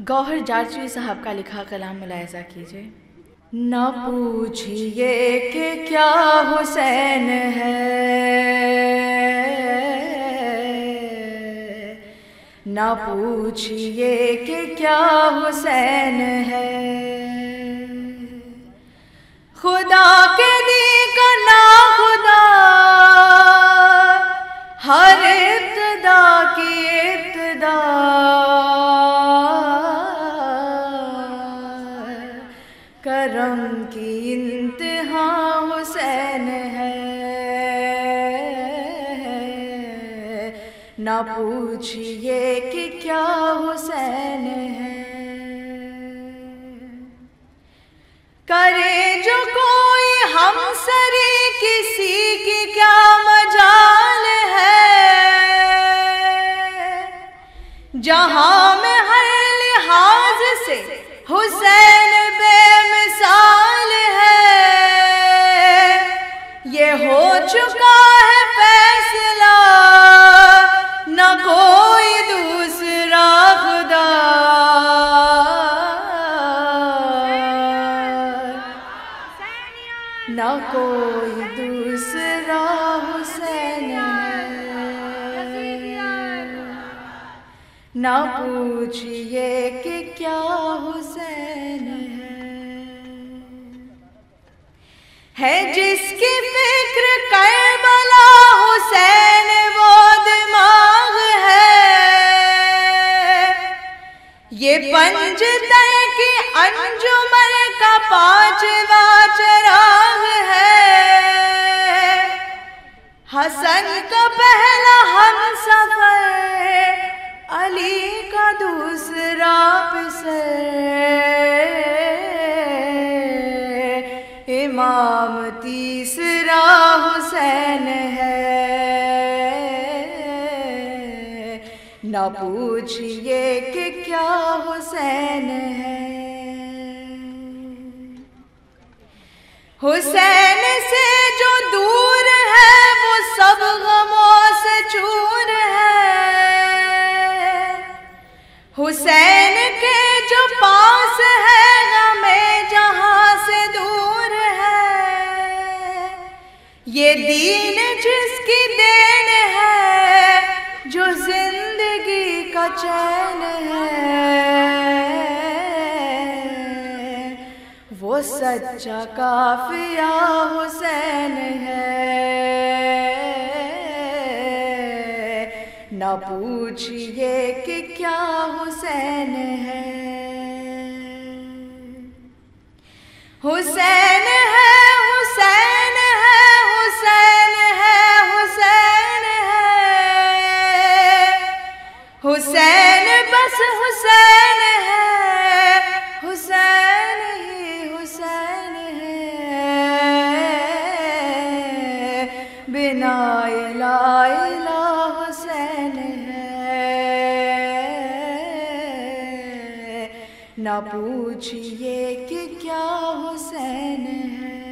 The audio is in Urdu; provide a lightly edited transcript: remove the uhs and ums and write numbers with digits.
گوہر جارچوی صاحب کا لکھا کلام ملاحظہ کیجیے۔ نہ پوچھئے کہ کیا حسین ہے، نہ پوچھئے کہ کیا حسین ہے، خدا کے دی کا ناخدا ہر ابتدا کی ابتدا، کرم کی انتہا حسین ہے، نہ پوچھئے کہ کیا حسین ہے، کرے جو کوئی ہم سری کسی کی کیا مجال ہے، جہاں میں ہر لحاظ سے حسین بے مثال ہے، یہ ہو چکا ہے فیصلہ نہ کوئی دوسرا خدا، نہ کوئی دوسرا حسین ہے، نہ پوچھئے کہ کیا حسین ہے جس کی فکر کربلا حسین وہ دماغ ہے، یہ پنجتن کی انجمن کا پانچواں چراغ ہے، حسن کا پہلا ہمسفر علی کا دوسرا پسر، امام تیسرا حسین ہے، نہ پوچھئے کہ کیا حسین ہے، حسین سے جو دور ہے وہ سب غموں سے چور ہے، حسین کے جو پاس ہے غم جہاں سے دور ہے، یہ دین جس کی دین ہے جو زندگی کا چین ہے، وہ سچا کافیہ حسین ہے، نہ پوچھئے کہ کیا حسین ہے، حسین ہے حسین ہے حسین ہے حسین ہے، حسین بس حسین ہے، حسین ہی حسین ہے، بنا لا الہ حسین ہے، نہ پوچھئے کہ کیا حسین ہے۔